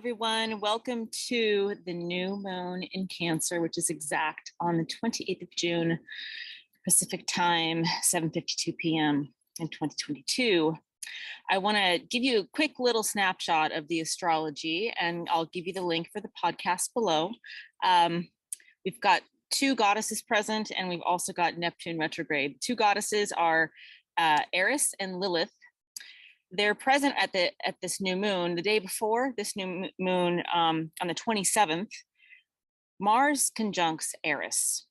everyone. Welcome to the new moon in Cancer, which is exact on the 28th of June, Pacific time, 7:52 p.m. in 2022. I want to give you a quick little snapshot of the astrology, and I'll give you the link for the podcast below. We've got two goddesses present, and we've also got Neptune retrograde. Two goddesses are Eris and Lilith. They're present at this new moon. The day before this new moon, on the 27th, Mars conjuncts Eris,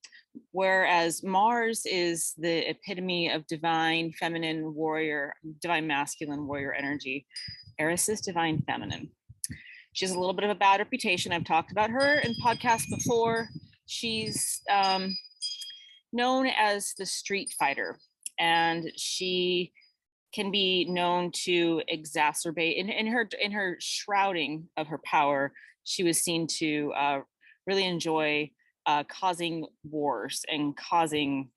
whereas Mars is the epitome of divine feminine warrior, divine masculine warrior energy. Eris is divine feminine. She has a little bit of a bad reputation. I've talked about her in podcasts before. She's known as the street fighter, and she can be known to exacerbate in her shrouding of her power. She was seen to really enjoy causing wars and causing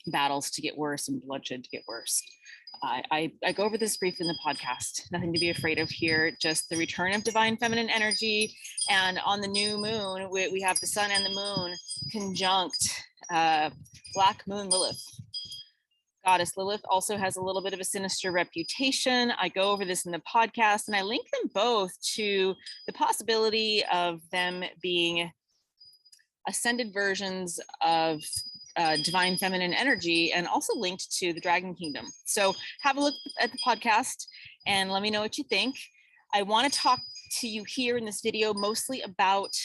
battles to get worse and bloodshed to get worse. I go over this briefly in the podcast. Nothing to be afraid of here, just the return of divine feminine energy. And on the new moon, we have the sun and the moon conjunct Black Moon Lilith. Goddess Lilith also has a little bit of a sinister reputation. I go over this in the podcast, and I link them both to the possibility of them being ascended versions of divine feminine energy, and also linked to the Dragon Kingdom. So have a look at the podcast and let me know what you think. I want to talk to you here in this video mostly about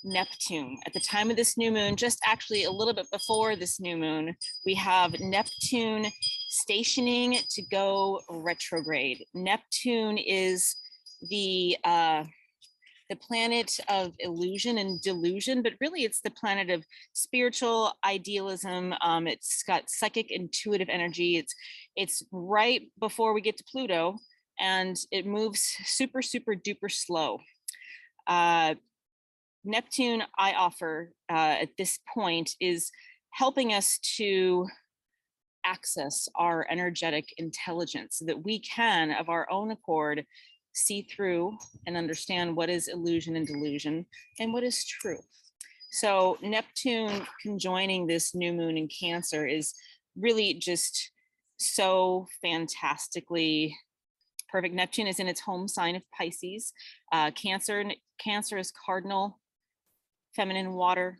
Neptune. At the time of this new moon, just actually a little bit before this new moon, we have Neptune stationing to go retrograde. Neptune is the planet of illusion and delusion, but really it's the planet of spiritual idealism. It's got psychic intuitive energy. It's right before we get to Pluto, and it moves super, super duper slow. Neptune, I offer at this point, is helping us to access our energetic intelligence so that we can, of our own accord, see through and understand what is illusion and delusion and what is truth. So Neptune conjoining this new moon in Cancer is really just so fantastically perfect. Neptune is in its home sign of Pisces. Cancer is cardinal feminine water.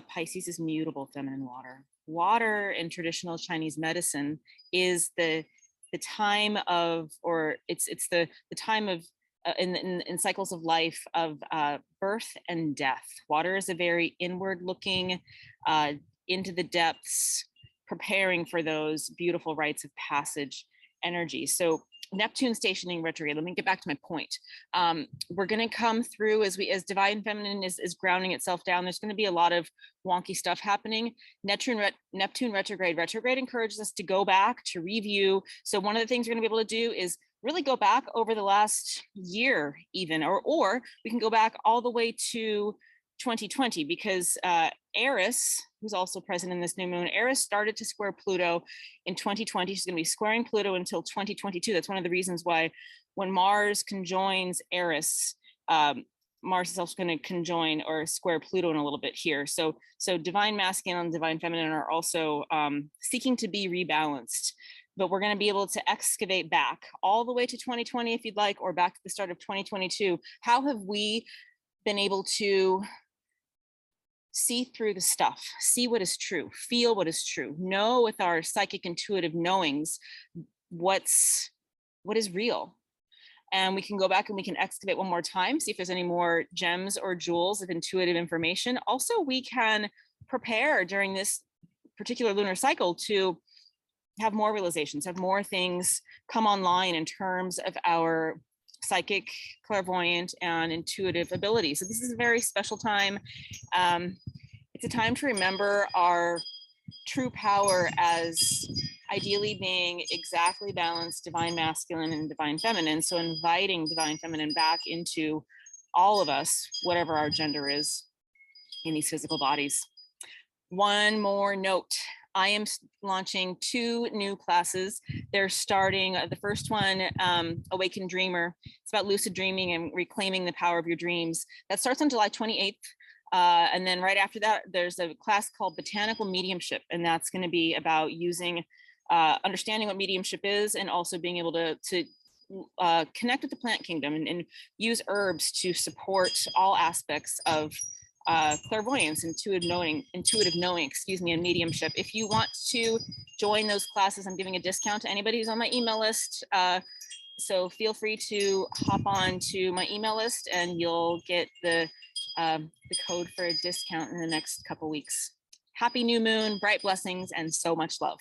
Pisces is mutable feminine water. Water in traditional Chinese medicine is the time of, or it's the time of in cycles of life of birth and death. Water is a very inward looking, into the depths, preparing for those beautiful rites of passage energy. So Neptune stationing retrograde. Let me get back to my point. We're going to come through as divine feminine is grounding itself down. There's going to be a lot of wonky stuff happening. Neptune retrograde encourages us to go back, to review. So one of the things we're going to be able to do is really go back over the last year even, or we can go back all the way to 2020, because Eris, who's also present in this new moon, Eris started to square Pluto in 2020. She's going to be squaring Pluto until 2022. That's one of the reasons why when Mars conjoins Eris, Mars is also going to conjoin or square Pluto in a little bit here. So divine masculine and divine feminine are also seeking to be rebalanced. But we're going to be able to excavate back all the way to 2020 if you'd like, or back to the start of 2022. How have we been able to see through the stuff, see what is true, feel what is true, know with our psychic intuitive knowings what is real? And we can go back and we can excavate one more time, see if there's any more gems or jewels of intuitive information. Also, we can prepare during this particular lunar cycle to have more realizations, have more things come online in terms of our psychic, clairvoyant, and intuitive abilities. So this is a very special time. It's a time to remember our true power as ideally being exactly balanced divine masculine and divine feminine. So inviting divine feminine back into all of us, whatever our gender is in these physical bodies. One more note. I am launching 2 new classes. They're starting, the first one, Awakened Dreamer. It's about lucid dreaming and reclaiming the power of your dreams. That starts on July 28th. And then right after that, there's a class called Botanical Mediumship, and that's going to be about using, understanding what mediumship is, and also being able to connect with the plant kingdom and use herbs to support all aspects of clairvoyance, intuitive knowing, and mediumship. If you want to join those classes, I'm giving a discount to anybody who's on my email list. So feel free to hop on to my email list, and you'll get the code for a discount in the next couple weeks. Happy new moon, bright blessings, and so much love.